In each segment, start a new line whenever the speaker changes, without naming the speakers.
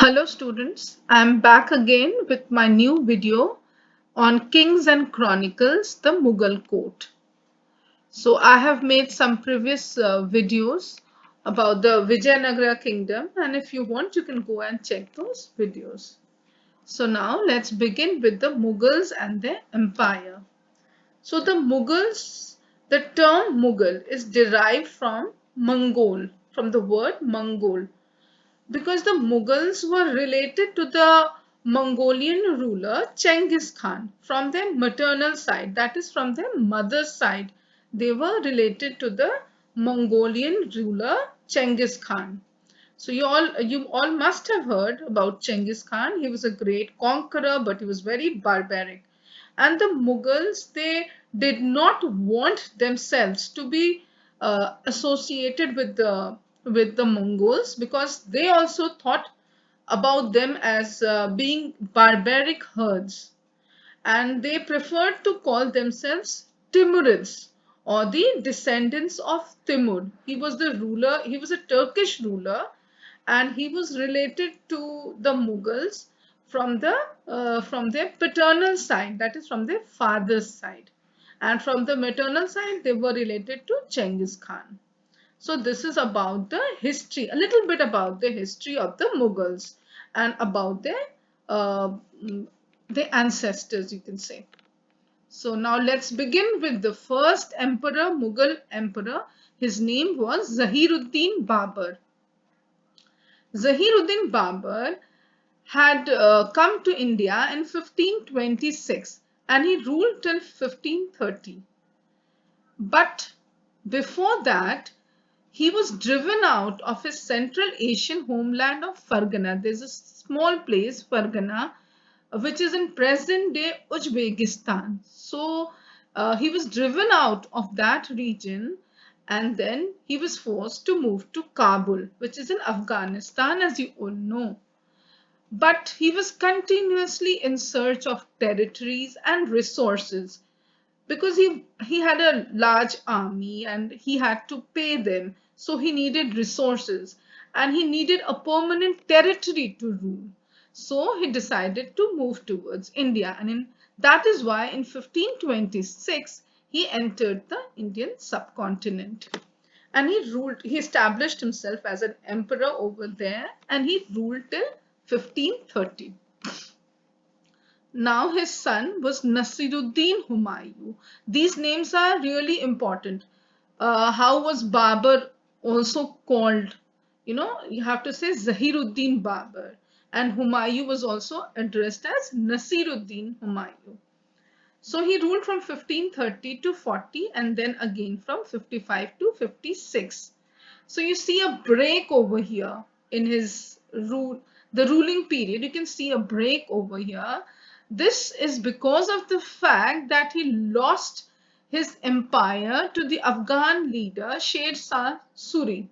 Hello students, I am back again with my new video on Kings and Chronicles, the Mughal Court. So I have made some previous videos about the Vijayanagara kingdom, and if you want you can go and check those videos. So now let's begin with the Mughals and their empire. So the Mughals, the term Mughal is derived from Mongol, from the word Mongol, because the Mughals were related to the Mongolian ruler Genghis Khan from their maternal side, that is, from their mother's side. They were related to the Mongolian ruler Genghis Khan. So you all must have heard about Genghis Khan. He was a great conqueror, but he was very barbaric. And the Mughals, they did not want themselves to be associated with the Mongols, because they also thought about them as being barbaric herds, and they preferred to call themselves Timurids, or the descendants of Timur. He was the ruler, he was a Turkish ruler, and he was related to the Mughals from their paternal side, that is, from their father's side. And from the maternal side, they were related to Genghis Khan. So this is about the history, a little bit about the history of the Mughals and about uh, their ancestors, you can say. So now let's begin with the first emperor, Mughal emperor. His name was Zahiruddin Babur. Zahiruddin Babur had come to India in 1526, and he ruled till 1530. But before that, he was driven out of his Central Asian homeland of Fargana. There's a small place, Fargana, which is in present day Uzbekistan. So he was driven out of that region, and then he was forced to move to Kabul, which is in Afghanistan, as you all know. But he was continuously in search of territories and resources, because he had a large army and he had to pay them, so he needed resources and he needed a permanent territory to rule. So he decided to move towards India, and that is why in 1526 he entered the Indian subcontinent, and he established himself as an emperor over there, and he ruled till 1530. Now his son was Nasiruddin Humayun. These names are really important. How was Babur also called? You have to say Zahiruddin Babur. And Humayun was also addressed as Nasiruddin Humayun. So he ruled from 1530 to 40, and then again from 55 to 56. So you see a break over here in his the ruling period. You can see a break over here. This is because of the fact that he lost his empire to the Afghan leader Sher Shah Suri,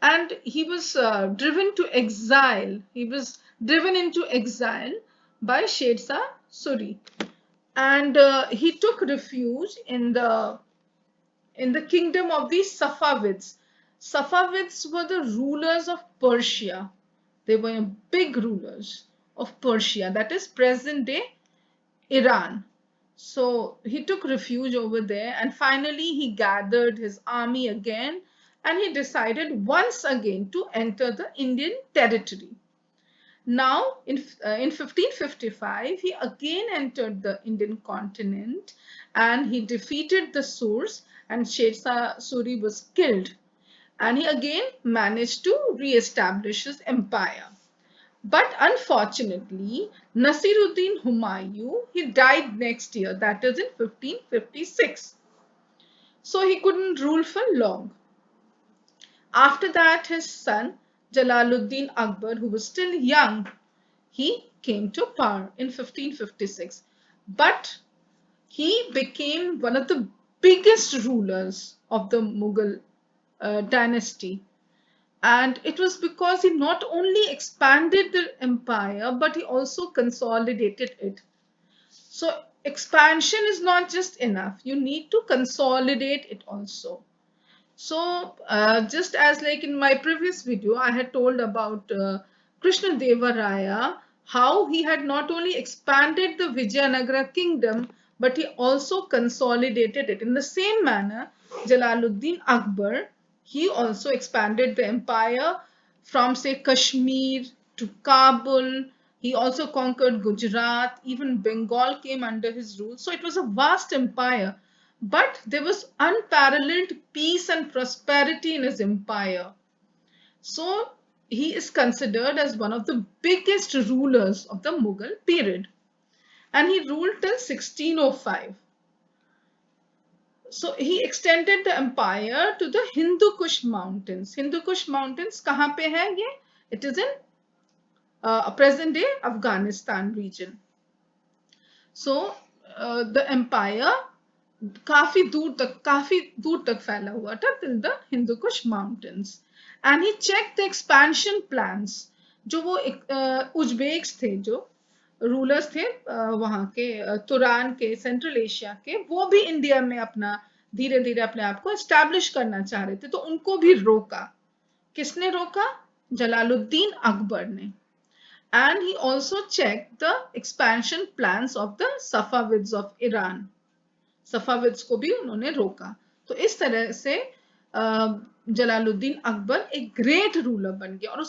and he was driven to exile. He was driven into exile by Sher Shah Suri, and he took refuge in the kingdom of the Safavids. Safavids were the rulers of Persia. They were big rulers of Persia, that is present day Iran. So he took refuge over there, and finally he gathered his army again, and he decided once again to enter the Indian territory. Now, in 1555, he again entered the Indian continent, and he defeated the Surs, and Sher Shah Suri was killed. And he again managed to re-establish his empire. But unfortunately, Nasiruddin Humayun, he died next year, that is in 1556. So he couldn't rule for long. After that, his son Jalaluddin Akbar, who was still young, he came to power in 1556. But he became one of the biggest rulers of the Mughal dynasty. And it was because he not only expanded the empire, but he also consolidated it. So expansion is not just enough. You need to consolidate it also. So just as like in my previous video, I had told about Krishnadevaraya, how he had not only expanded the Vijayanagara kingdom, but he also consolidated it. In the same manner, Jalaluddin Akbar, he also expanded the empire from, say, Kashmir to Kabul. He also conquered Gujarat, even Bengal came under his rule. So it was a vast empire. But there was unparalleled peace and prosperity in his empire. So he is considered as one of the biggest rulers of the Mughal period. And he ruled till 1605. So he extended the empire to the Hindu Kush mountains. Hindu Kush mountains kahan pe hai ye? It is in present day Afghanistan region. So the empire काफी दूर तक फैला हुआ था till the Hindu Kush mountains. And he checked the expansion plans. जो वो Uzbeks थे, जो रूलर्स थे वहां के तुरान के, सेंट्रल एशिया के, वो भी इंडिया में अपना धीरे धीरे अपने आप को एस्टैब्लिश करना चाह रहे थे, तो उनको भी रोका. किसने रोका? जलालुद्दीन अकबर ने. And he also checked the expansion plans of the Safavids of Iran. सफाविद्स को भी उन्होंने रोका. तो इस तरह से जलालुद्दीन अकबर एक ग्रेट रूलर बन गया. और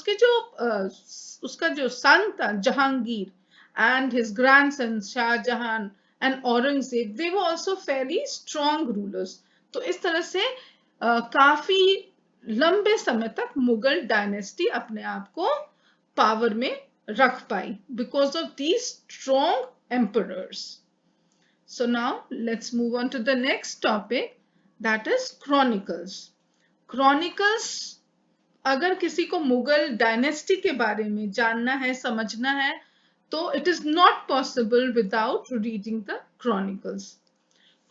उसका जो सन था Jahangir and his grandsons Shahjahan and Aurangzeb, they were also fairly strong rulers. तो इस तरह से काफी लंबे समय तक मुगल डायनेस्टी अपने आप को पावर में रख पाई because of these strong emperors. So now let's move on to the next topic, that is chronicles. Chronicles, अगर किसी को मुगल डायनेस्टी के बारे में जानना है, समझना है, तो it is not possible without reading the chronicles.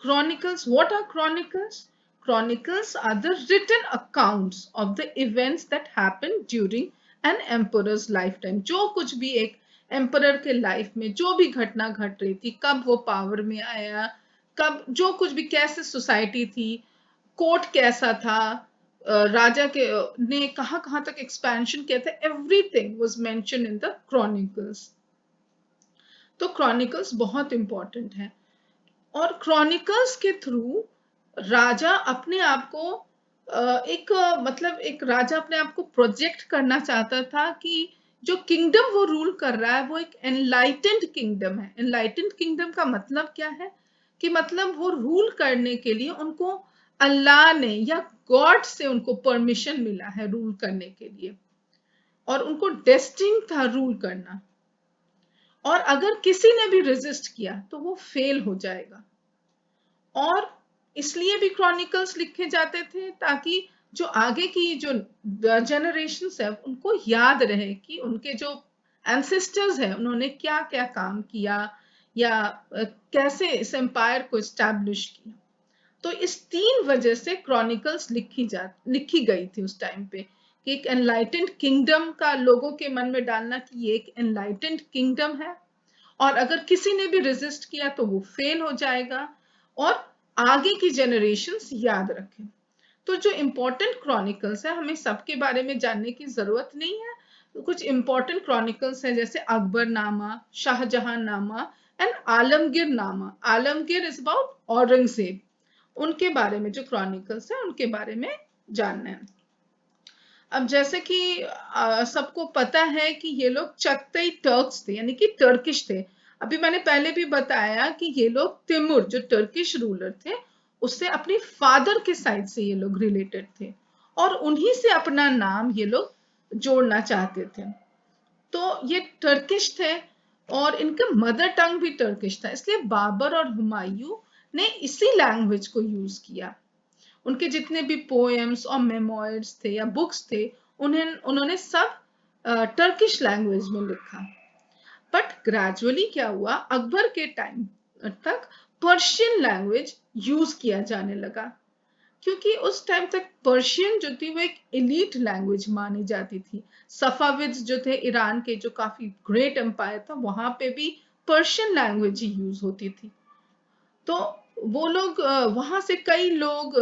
Chronicles, what are chronicles? Chronicles are the written accounts of the events that happened during an emperor's lifetime. जो कुछ भी एक एम्परर के लाइफ में जो भी घटना घट रही थी, कब वो पावर में आया, कब जो कुछ भी, कैसे सोसाइटी थी, कोर्ट कैसा था, राजा के ने कहां तक एक्सपेंशन किया था, everything was mention in the chronicles. तो क्रॉनिकल्स बहुत इंपॉर्टेंट है. और क्रॉनिकल्स के थ्रू राजा अपने आप को एक राजा अपने आप को प्रोजेक्ट करना चाहता था कि जो किंगडम वो रूल कर रहा है वो एक एनलाइटेंड किंगडम है. एनलाइटेंड किंगडम का मतलब क्या है? कि मतलब वो रूल करने के लिए उनको अल्लाह ने या गॉड से उनको परमिशन मिला है रूल करने के लिए, और उनको डेस्टिन था रूल करना. और अगर किसी ने भी रेजिस्ट किया तो वो फेल हो जाएगा. और इसलिए भी क्रॉनिकल्स लिखे जाते थे ताकि जो आगे की जो जनरेशंस है उनको याद रहे कि उनके जो एंसेस्टर्स है उन्होंने क्या क्या काम किया या कैसे इस एम्पायर को एस्टैब्लिश किया. तो इस 3 वजह से क्रॉनिकल्स लिखी गई थी उस टाइम पे, कि एक एनलाइटेंड किंगडम का लोगों के मन में डालना कि ये एक एनलाइटेंड किंगडम है, और अगर किसी ने भी रेजिस्ट किया तो वो फेल हो जाएगा, और आगे की जनरेशंस याद रखें. तो जो इंपॉर्टेंट क्रॉनिकल्स है, हमें सबके बारे में जानने की जरूरत नहीं है. तो कुछ इंपॉर्टेंट क्रॉनिकल्स है जैसे अकबर नामा, शाहजहां नामा एंड आलमगीर नामा. Alamgir is about Aurangzeb. उनके बारे में जो क्रॉनिकल्स है उनके बारे में जानना है. अब जैसे कि सबको पता है कि ये लोग चगताई टर्क्स थे, यानी कि टर्किश थे. अभी मैंने पहले भी बताया कि ये लोग तिमुर जो टर्किश रूलर थे उससे अपने फादर के साइड से ये लोग रिलेटेड थे, और उन्हीं से अपना नाम ये लोग जोड़ना चाहते थे. तो ये टर्किश थे और इनका मदर टंग भी टर्किश था, इसलिए बाबर और हुमायूं ने इसी लैंग्वेज को यूज किया. उनके जितने भी पोएम्स और मेमोइर्स थे या बुक्स थे उन्होंने सब टर्किश लैंग्वेज में लिखा. बट ग्रेजुअली क्या हुआ, अकबर के टाइम तक पर्शियन लैंग्वेज यूज किया जाने लगा, क्योंकि उस टाइम तक पर्शियन जो थी वो एक एलीट लैंग्वेज मानी जाती थी. सफाविद्स जो थे ईरान के, जो काफी ग्रेट एम्पायर था, वहां पे भी पर्शियन लैंग्वेज ही यूज होती थी. तो वो लोग वहां से कई लोग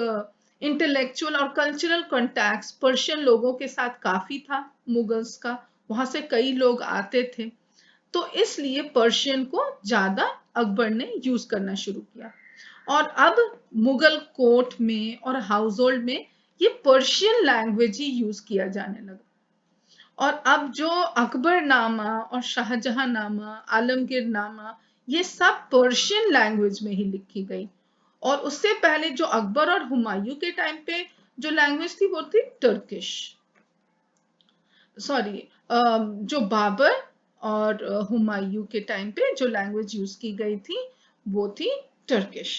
इंटेलेक्चुअल और कल्चरल कॉन्टैक्ट्स पर्शियन लोगों के साथ काफी था मुगल्स का. वहां से कई लोग आते थे, तो इसलिए पर्शियन को ज्यादा अकबर ने यूज करना शुरू किया। और अब मुगल कोर्ट में और हाउस होल्ड में ये पर्शियन लैंग्वेज ही यूज किया जाने लगा। और अब जो अकबरनामा और शाहजहांनामा, आलमगीरनामा, ये सब पर्शियन लैंग्वेज में ही लिखी गई। और उससे पहले जो अकबर और हुमायूं के टाइम पे जो लैंग्वेज थी वो थी टर्किश। सॉरी, जो बाबर और हुमायूं के टाइम पे जो लैंग्वेज यूज की गई थी वो थी टर्किश।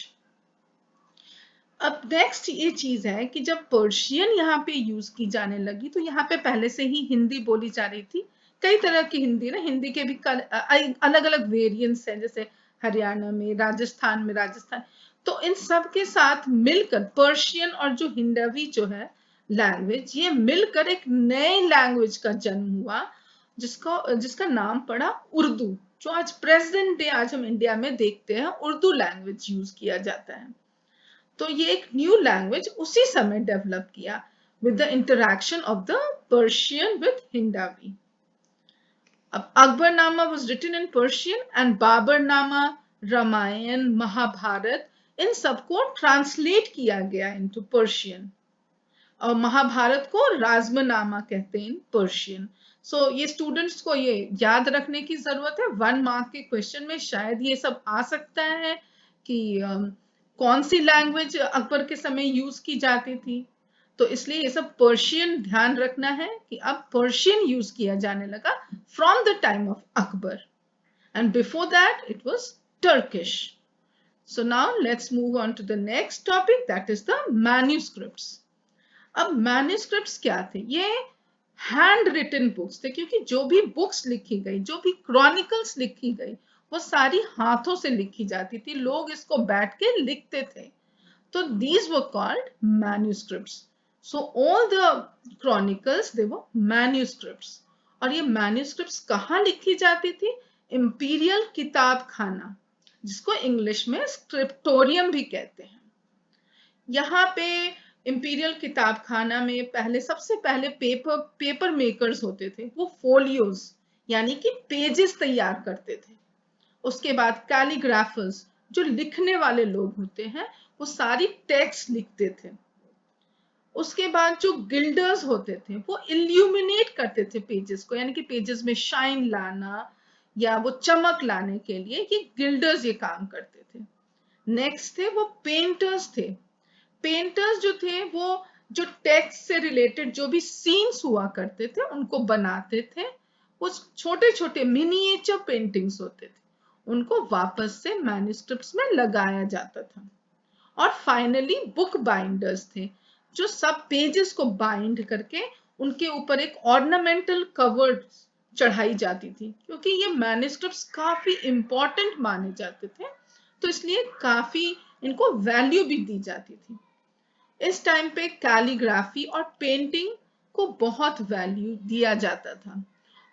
अब नेक्स्ट ये चीज है कि जब पर्शियन यहाँ पे यूज की जाने लगी तो यहाँ पे पहले से ही हिंदी बोली जा रही थी। कई तरह की हिंदी ना, हिंदी के भी अलग अलग वेरिएंट्स हैं, जैसे हरियाणा में, राजस्थान। तो इन सब के साथ मिलकर पर्शियन और जो हिंदवी जो है लैंग्वेज, ये मिलकर एक नए लैंग्वेज का जन्म हुआ, जिसका नाम पड़ा उर्दू। जो आज प्रेजेंट डे आज हम इंडिया में देखते हैं, उर्दू लैंग्वेज यूज किया जाता है। तो ये एक न्यू लैंग्वेज उसी समय डेवलप किया with the interaction of the Persian with Hindavi. अब Akbarnama was written in Persian and Baburnama, Ramayana, Mahabharata, इन सबको ट्रांसलेट किया गया इनटू पर्शियन। और महाभारत को राजमनामा कहते हैं इन पर्शियन। सो ये स्टूडेंट्स को ये याद रखने की जरूरत है। 1 मार्क के क्वेश्चन में शायद ये सब आ सकता है कि कौन सी लैंग्वेज अकबर के समय यूज की जाती थी। तो इसलिए ये सब पर्शियन ध्यान रखना है कि अब पर्शियन यूज किया जाने लगा from the time of Akbar, and before that it was Turkish. So now let's move on to the next topic, that is the manuscripts. अब मैन्यूस्क्रिप्ट्स क्या थे? ये हैंड रिटन बुक्स थे, क्योंकि जो भी बुक्स लिखी गई, जो भी क्रॉनिकल्स लिखी गई, वो सारी हाथों से लिखी जाती थी। लोग इसको बैठ के लिखते थे। तो these were called manuscripts. So all the chronicles, they were manuscripts. और ये मैन्यूस्क्रिप्ट्स कहाँ लिखी जाती थी? इंपीरियल किताब खाना, जिसको इंग्लिश में स्क्रिप्टोरियम भी कहते हैं। यहाँ पे इंपीरियल किताब खाना में सबसे पहले पेपर मेकर्स होते थे। वो फोलियोज यानी कि पेजेस तैयार करते थे। उसके बाद कैलीग्राफर्स, जो लिखने वाले लोग होते हैं, वो सारी टेक्स्ट लिखते थे। उसके बाद जो गिल्डर्स होते थे, वो इल्यूमिनेट करते थे पेजेस को, यानी कि पेजेस में शाइन लाना या वो चमक लाने के लिए ये गिल्डर्स ये काम करते थे। नेक्स्ट थे वो पेंटर्स थे। पेंटर्स जो थे वो जो टेक्स्ट से रिलेटेड जो भी सीन्स हुआ करते थे उनको बनाते थे। वो छोटे छोटे मिनिएचर पेंटिंग्स होते थे, उनको वापस से मैन्युस्क्रिप्ट्स में लगाया जाता था। और फाइनली बुक बाइंडर्स थे, जो सब पेजेस को बाइंड करके उनके ऊपर एक ऑर्नामेंटल कवर चढ़ाई जाती थी, क्योंकि ये मैन्युस्क्रिप्ट्स काफी इंपॉर्टेंट माने जाते थे, तो इसलिए काफी इनको वैल्यू भी दी जाती थी। इस टाइम पे कैलीग्राफी और पेंटिंग को बहुत वैल्यू दिया जाता था।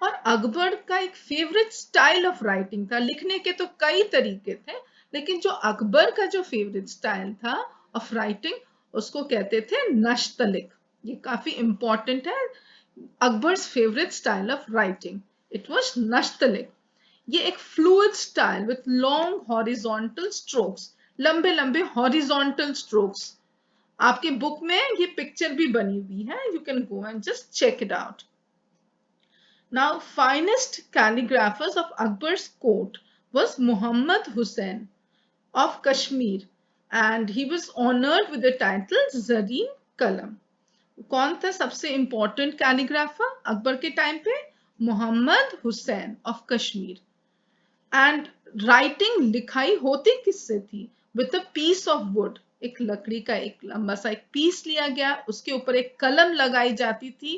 और अकबर का एक फेवरेट स्टाइल ऑफ राइटिंग था। लिखने के तो कई तरीके थे, लेकिन जो अकबर का जो फेवरेट स्टाइल था ऑफ राइटिंग, उसको कहते थे नश्तलिक। ये काफी इंपॉर्टेंट है। Akbar's favourite style of writing, it was Nastaliq. ये एक fluid style with long horizontal strokes, लंबे लंबे हॉरिजॉन्टल स्ट्रोक्स। आपके बुक में ये पिक्चर भी बनी हुई है, you can go and just check it out. Now finest calligraphers of Akbar's court was Muhammad Hussain of Kashmir, and he was honored with the title Zareen Kalam. कौन था सबसे इंपॉर्टेंट कैलीग्राफर अकबर के टाइम पे? Mohammad Hussain of Kashmir. And writing, लिखाई होती किससे थी? With a piece of wood, एक लकड़ी का एक लंबा सा एक पीस लिया गया, उसके ऊपर एक कलम लगाई जाती थी,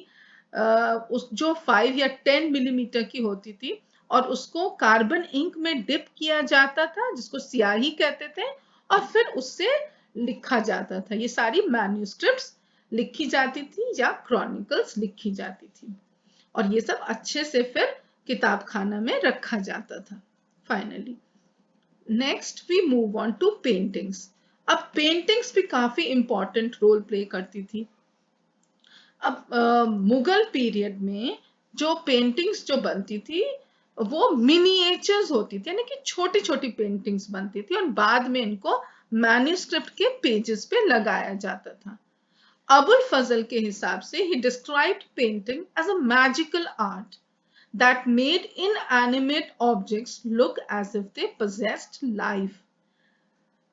उस जो 5 या 10 मिलीमीटर की होती थी, और उसको कार्बन इंक में डिप किया जाता था, जिसको स्याही कहते थे, और फिर उससे लिखा जाता था। ये सारी मैन्युस्क्रिप्ट्स लिखी जाती थी या क्रॉनिकल्स लिखी जाती थी, और ये सब अच्छे से फिर किताब खाना में रखा जाता था। Finally next we move on to paintings. अब पेंटिंग्स भी काफी इंपॉर्टेंट रोल प्ले करती थी। अब मुगल पीरियड में जो पेंटिंग्स जो बनती थी वो मिनिएचर्स होती थी, यानी कि छोटी छोटी पेंटिंग्स बनती थी और बाद में इनको मैन्युस्क्रिप्ट के पेजेस पे लगाया जाता था। अबुल फजल के हिसाब से ही described painting as a magical art that made inanimate objects look as if they possessed life.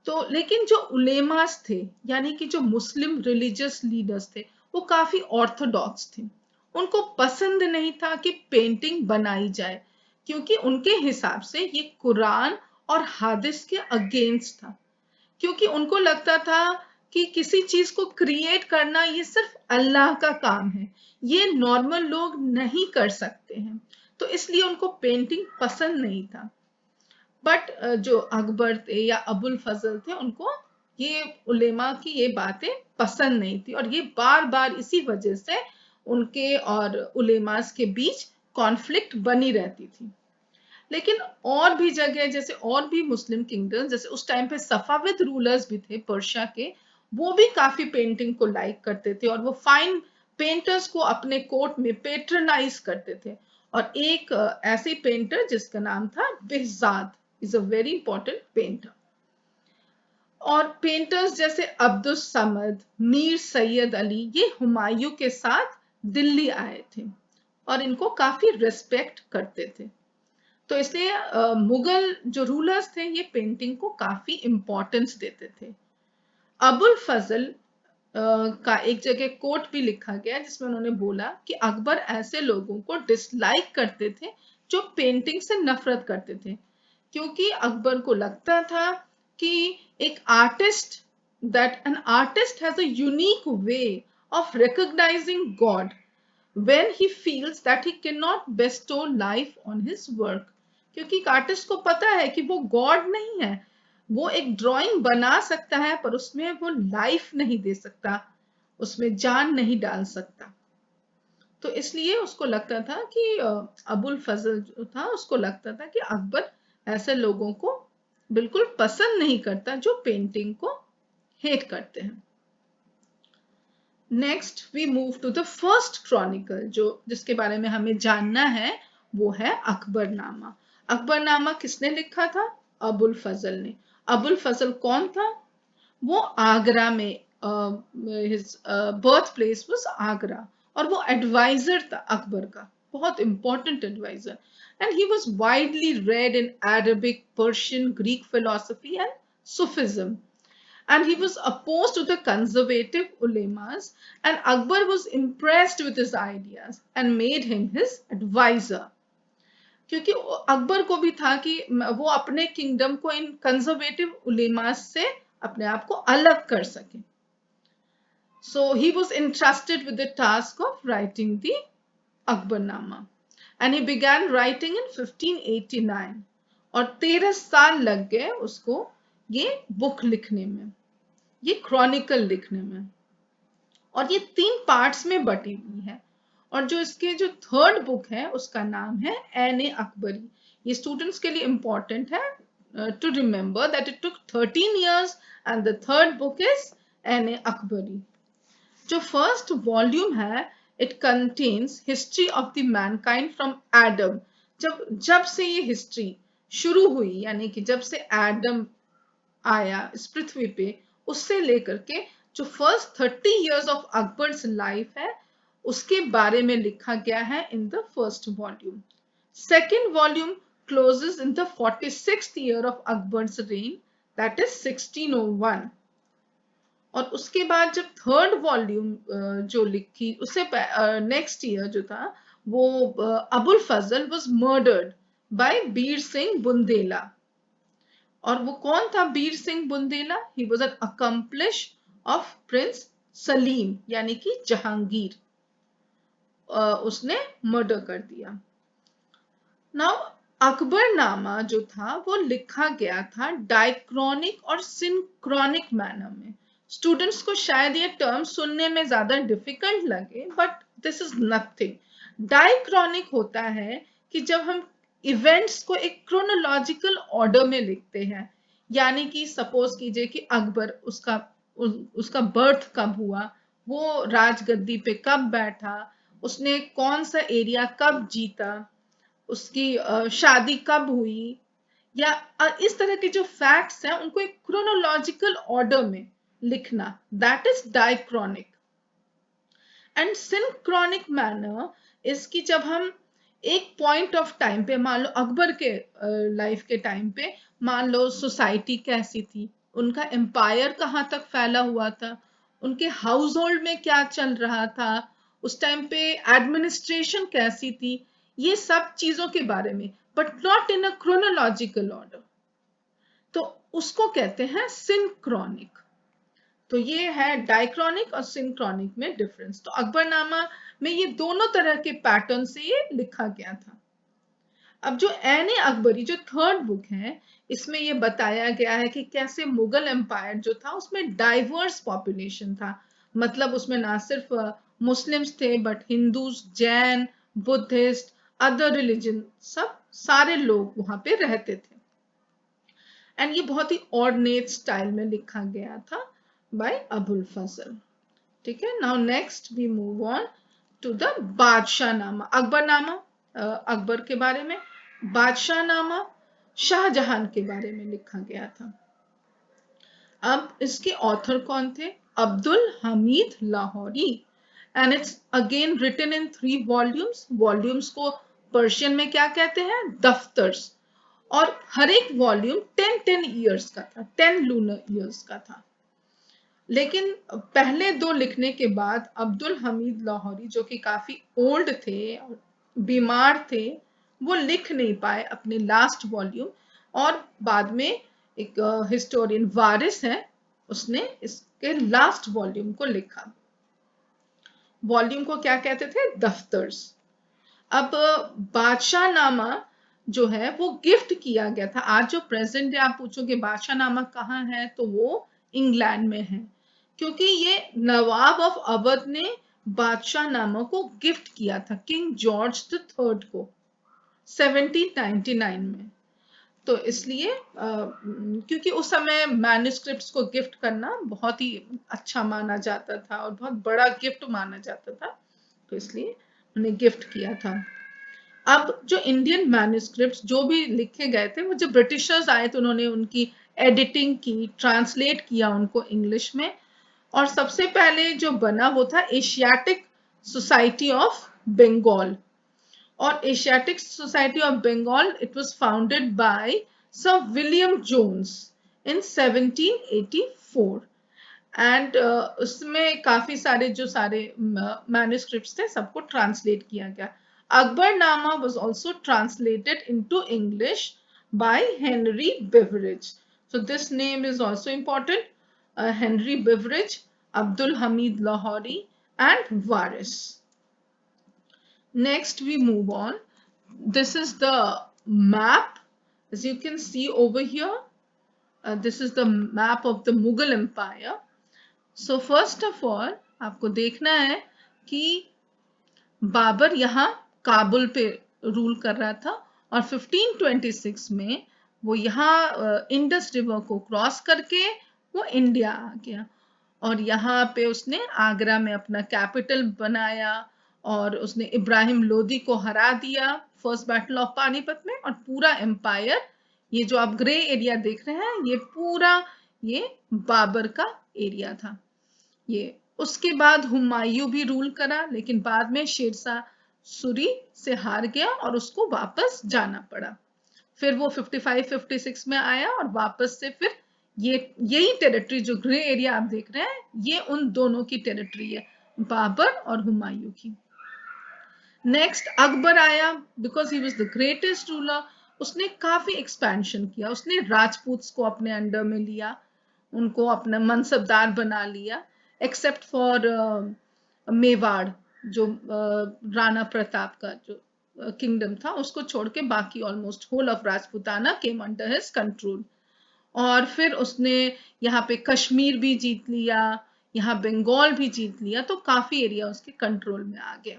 तो लेकिन जो उलेमास थे, यानी कि जो मुस्लिम रिलीजियस लीडर्स थे, वो काफी ऑर्थोडॉक्स थे। उनको पसंद नहीं था कि पेंटिंग बनाई जाए, क्योंकि उनके हिसाब से ये कुरान और हादिस के अगेंस्ट था। क्योंकि उनको लगता था कि किसी चीज को क्रिएट करना ये सिर्फ अल्लाह का काम है, ये नॉर्मल लोग नहीं कर सकते हैं। तो इसलिए उनको पेंटिंग पसंद नहीं था। बट जो अकबर थे या अबुल फजल थे, उनको ये उलेमा की ये बातें पसंद नहीं थी और ये बार बार इसी वजह से उनके और उलेमास के बीच कॉन्फ्लिक्ट बनी रहती थी। लेकिन और भी जगह, जैसे और भी मुस्लिम किंगडम, जैसे उस टाइम पे सफाविद रूलर्स भी थे पर्शिया के, वो भी काफी पेंटिंग को लाइक करते थे और वो फाइन पेंटर्स को अपने कोर्ट में पेट्रनाइज करते थे। और एक ऐसे पेंटर जिसका नाम था Behzad is a very important painter. और पेंटर्स जैसे अब्दुल समद, मीर सैयद अली, ये हुमायूं के साथ दिल्ली आए थे और इनको काफी रिस्पेक्ट करते थे। तो इसलिए मुगल जो रूलर्स थे ये पेंटिंग को काफी इंपॉर्टेंस देते थे। अबुल फजल का एक जगह कोट भी लिखा गया जिसमें उन्होंने बोला कि अकबर ऐसे लोगों को डिसलाइक करते थे जो पेंटिंग से नफरत करते थे, क्योंकि अकबर को लगता था कि एक artist, that an artist has a unique way of recognising God when he feels that he cannot bestow life on his work। क्योंकि एक आर्टिस्ट को पता है कि वो गॉड नहीं है, वो एक ड्राइंग बना सकता है पर उसमें वो लाइफ नहीं दे सकता, उसमें जान नहीं डाल सकता। तो इसलिए उसको लगता था कि अबुल फजल जो था उसको लगता था कि अकबर ऐसे लोगों को बिल्कुल पसंद नहीं करता जो पेंटिंग को हेट करते हैं। Next we move to the first chronicle, जो जिसके बारे में हमें जानना है वो है अकबरनामा। अकबरनामा किसने लिखा था? अबुल फजल ने। अबुल फजल कौन था? वो आगरा में, his birth place was Agra, और वो एडवाइजर था अकबर का, बहुत important advisor. And he was widely read in Arabic, Persian, Greek philosophy and Sufism, and he was opposed to the conservative ulemas, and Akbar was impressed with his ideas and made him his advisor। क्योंकि अकबर को भी था कि वो अपने kingdom को इन conservative ulemas से अपने आप को अलग कर सके। So he was entrusted with the task of writing the Akbarnama, and he began writing in 1589, और 13 साल लग गए उसको ये बुक लिखने में, ये क्रॉनिकल लिखने में। और ये 3 पार्ट्स में बटी हुई है। और जो इसके जो थर्ड बुक है उसका नाम है एन ए अकबरी। ये स्टूडेंट्स के लिए इंपॉर्टेंट है to remember that it took 13 years and the third book is Ain i Akbari. जो फर्स्ट वॉल्यूम है it contains history of the mankind from Adam. जब से ये हिस्ट्री शुरू हुई, यानी कि जब से एडम आया इस पृथ्वी पे, उससे लेकर के जो first 30 years of Akbar's life है उसके बारे में लिखा गया है in the first volume. Second volume closes in the 46th year of Akbar's reign, that is 1601। और उसके बाद जब थर्ड वॉल्यूम जो लिखी उससे नेक्स्ट ईयर जो था वो Abul Fazl was murdered by Bir Singh Bundela. और वो कौन था Bir Singh Bundela? He was an accomplish of prince Salim, यानी कि जहांगीर। उसने मर्डर कर दिया। नाउ अकबरनामा जो था वो लिखा गया था डाइक्रॉनिक और सिंक्रोनिक मैनर में। स्टूडेंट्स को शायद ये टर्म सुनने में ज्यादा डिफिकल्ट लगे, बट दिस इज नथिंग। डाइक्रॉनिक होता है कि जब हम इवेंट्स को एक क्रोनोलॉजिकल ऑर्डर में लिखते हैं, यानी कि सपोज कीजिए कि अकबर, उसका बर्थ कब हुआ, वो राजगद्दी पे कब बैठा, उसने कौन सा एरिया कब जीता, उसकी शादी कब हुई, या इस तरह के जो फैक्ट्स हैं उनको एक क्रोनोलॉजिकल ऑर्डर में लिखना, that is diachronic. And synchronic manner इसकी जब हम एक पॉइंट ऑफ टाइम पे, मान लो अकबर के लाइफ के टाइम पे, मान लो सोसाइटी कैसी थी, उनका एम्पायर कहाँ तक फैला हुआ था, उनके हाउस होल्ड में क्या चल रहा था, उस टाइम पे एडमिनिस्ट्रेशन कैसी थी, ये सब चीजों के बारे में, but not in a chronological order, तो उसको कहते हैं सिंक्रोनिक। तो ये है डायक्रॉनिक और सिंक्रोनिक में डिफरेंस। तो अकबरनामा में ये दोनों तरह के पैटर्न से ये लिखा गया था। अब जो ऐन अकबरी जो थर्ड बुक है, इसमें ये बताया गया है कि कैसे मुगल एम्पायर जो था उसमें डाइवर्स पॉपुलेशन था, मतलब उसमें ना सिर्फ मुस्लिम्स थे but Hindus, Jain, Buddhist, other religion, सब सारे लोग वहां पे रहते थे। एंड ये बहुत ही ऑर्डिनेट स्टाइल में लिखा गया था बाय अबुल फजल। ठीक है, now next we move on to the Badshahnama. Akbarnama Akbar के बारे में, बादशाह नामा शाहजहां के बारे में लिखा गया था। अब इसके ऑथर कौन थे? Abdul Hamid Lahori, and it's again written in 3 volumes. Volumes को पर्शियन में क्या कहते हैं? दफ्तर्स। और हर एक वॉल्यूम 10 ईयर्स का था, 10 लूनर ईयर्स का था। लेकिन पहले 2 लिखने के बाद अब्दुल हमीद लाहौरी, जो कि काफी ओल्ड थे और बीमार थे, वो लिख नहीं पाए अपने लास्ट वॉल्यूम, और बाद में एक हिस्टोरियन वारिस है, उसने इसके लास्ट वॉल्यूम को लिखा। वॉल्यूम को क्या कहते थे? दफ्तर्स। अब बादशाह नामा जो है वो गिफ्ट किया गया था। आज जो प्रेजेंट डे आप पूछोगे बादशाह नामा कहाँ है, तो वो इंग्लैंड में है, क्योंकि ये नवाब ऑफ अवध ने बादशाह नामा को गिफ्ट किया था किंग जॉर्ज द थर्ड को 1799 में। तो इसलिए क्योंकि उस समय मैन्युस्क्रिप्ट्स को गिफ्ट करना बहुत ही अच्छा माना जाता था और बहुत बड़ा गिफ्ट माना जाता था, तो इसलिए उन्हें गिफ्ट किया था। अब जो इंडियन मैन्युस्क्रिप्ट्स जो भी लिखे गए थे, वो जब ब्रिटिशर्स आए तो उन्होंने उनकी एडिटिंग की, ट्रांसलेट किया उनको इंग्लिश में, और सबसे पहले जो बना वो था एशियाटिक सोसाइटी ऑफ बंगाल। और Asiatic society of Bengal, it was founded by sir William Jones in 1784, and उसमें काफी सारे जो सारे मैन्युस्क्रिप्ट्स थे सबको ट्रांसलेट किया गया। Akbarnama was also translated into English by Henry Beveridge. So this name is also important. Henry Beveridge, Abdul Hamid Lahori, and Waris. Next we move on. This is the map. As you can see over here, this is the map of the Mughal Empire. So first of all, आपको देखना है कि बाबर यहाँ काबुल पे rule कर रहा था, और 1526 में वो यहाँ इंडस रिवर को क्रॉस करके वो इंडिया आ गया, और यहाँ पे उसने आगरा में अपना कैपिटल बनाया, और उसने इब्राहिम लोदी को हरा दिया फर्स्ट बैटल ऑफ पानीपत में, और पूरा एम्पायर, ये जो आप ग्रे एरिया देख रहे हैं, ये पूरा ये बाबर का एरिया था। ये उसके बाद हुमायूं भी रूल करा, लेकिन बाद में शेरशाह सूरी से हार गया और उसको वापस जाना पड़ा। फिर वो 55-56 में आया, और वापस से फिर ये यही टेरिटरी जो ग्रे एरिया आप देख रहे हैं, ये उन दोनों की टेरिटरी है, बाबर और हुमायूं की। नेक्स्ट अकबर आया, because he was the greatest ruler. उसने काफी एक्सपेंशन किया, उसने राजपूत्स को अपने अंडर में लिया, उनको अपना मनसबदार बना लिया, एक्सेप्ट फॉर मेवाड़, जो राणा प्रताप का जो किंगडम था, उसको छोड़ के बाकी almost whole of Rajputana came under his control. और फिर उसने यहाँ पे कश्मीर भी जीत लिया, यहाँ बंगाल भी जीत लिया, तो काफी एरिया उसके कंट्रोल में आ गया।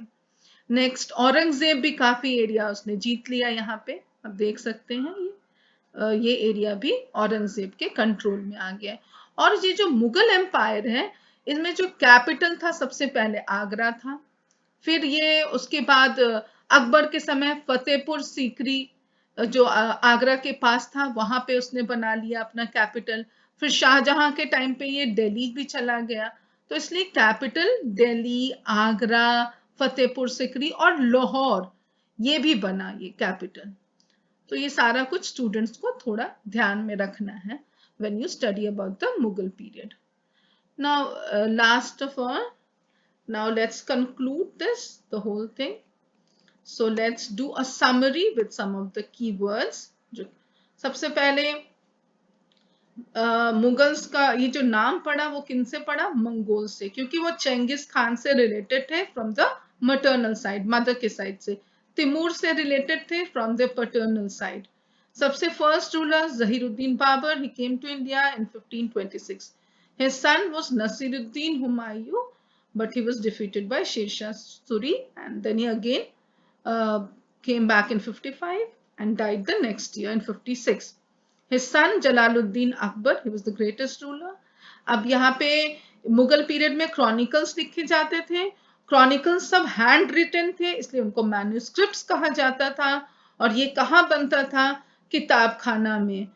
नेक्स्ट औरंगजेब भी काफी एरिया उसने जीत लिया, यहाँ पे आप देख सकते हैं ये एरिया भी औरंगजेब के कंट्रोल में आ गया। और ये जो मुगल एम्पायर है, इसमें जो कैपिटल था सबसे पहले आगरा था, फिर ये उसके बाद अकबर के समय फतेहपुर सीकरी जो आगरा के पास था वहां पे उसने बना लिया अपना कैपिटल। फिर शाहजहां के टाइम पे ये दिल्ली भी चला गया। तो इसलिए कैपिटल दिल्ली, आगरा, फतेहपुर सीकरी और लाहौर ये भी बना ये कैपिटल। तो ये सारा कुछ स्टूडेंट्स को थोड़ा ध्यान में रखना है when you study about the Mughal period. Now, last of all, now let's conclude this, the whole thing. So let's do a summary with some of the keywords. जो सबसे पहले मुगल्स का ये जो नाम पड़ा वो किन से पड़ा? मंगोल से, क्योंकि वो चेंगिस खान से रिलेटेड थे from the maternal side, mother के साइड से। तिमूर से रिलेटेड थे फ्रॉम द पैटर्नल साइड। सबसे first ruler Zahiruddin Babur, he came to India in 1526. His son was Nasiruddin Humayun, but he was defeated by Sher Shah Suri, and then he again came back in 55 and died the next year in 56. His son Jalaluddin Akbar, he was the greatest ruler. अब यहाँ पे Mughal period में chronicles लिखे जाते थे। Chronicles सब hand written थे, इसलिए उनको मैन्युस्क्रिप्ट्स कहा जाता था। और ये कहाँ बनता था? किताब खाना में।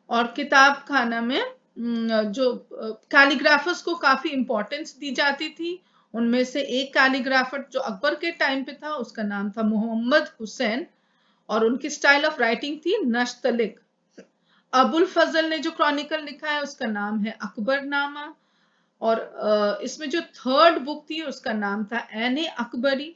और किताब खाना में जो कैलीग्राफर्स को काफी इंपॉर्टेंस दी जाती थी। उनमें से एक कैलीग्राफर जो अकबर के टाइम पे था उसका नाम था मोहम्मद हुसैन, और उनकी स्टाइल ऑफ राइटिंग थी नश्तलिक। अबुल फजल ने जो क्रॉनिकल लिखा है उसका नाम है अकबरनामा। और इसमें जो थर्ड बुक थी उसका नाम था ऐने अकबरी।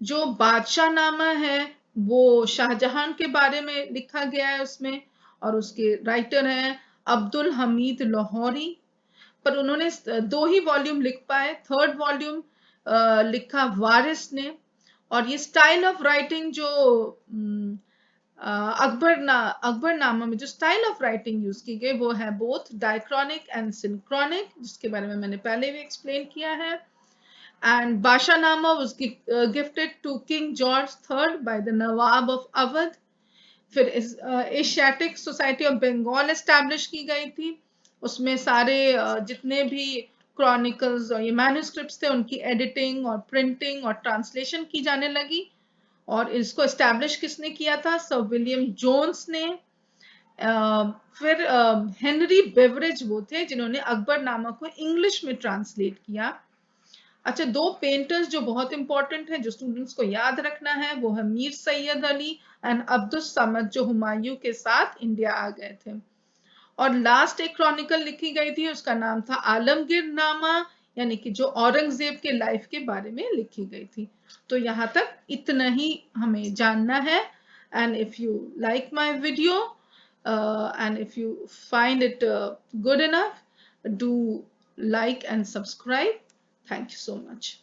जो बादशाह नामा है वो शाहजहां के बारे में लिखा गया है उसमें, और उसके राइटर हैं अब्दुल हमीद लाहौरी। पर उन्होंने दो ही वॉल्यूम लिख पाए, थर्ड वॉल्यूम लिखा वारिस ने। और ये स्टाइल ऑफ राइटिंग जो अकबरनामा में जो स्टाइल ऑफ राइटिंग यूज की गई वो है बोथ डायक्रॉनिक एंड सिंक्रॉनिक, जिसके बारे में मैंने पहले भी एक्सप्लेन किया है। And Badshahnama was gifted to king George third by the Nawab of Awadh. फिर Asiatic society of Bengal establish की गई थी। उसमें सारे जितने भी क्रॉनिकल्स और ये मैन्युस्क्रिप्ट्स थे उनकी एडिटिंग और प्रिंटिंग और ट्रांसलेशन की जाने लगी। और इसको एस्टैब्लिश किसने किया था? सर विलियम जोन्स ने। फिर हेनरी बेवरेज वो थे जिन्होंने अकबरनामा को इंग्लिश में ट्रांसलेट किया। अच्छा, दो पेंटर्स जो बहुत इंपॉर्टेंट है जो स्टूडेंट्स को याद रखना है वो है मीर सैयद अली एंड अब्दुल समद, जो हुमायूं के साथ इंडिया आ गए थे। और लास्ट एक क्रॉनिकल लिखी गई थी उसका नाम था आलमगीर नामा, यानी कि जो औरंगजेब के लाइफ के बारे में लिखी गई थी। तो यहाँ तक इतना ही हमें जानना है। And if you like my video and if you find it good enough, do like and subscribe. Thank you so much.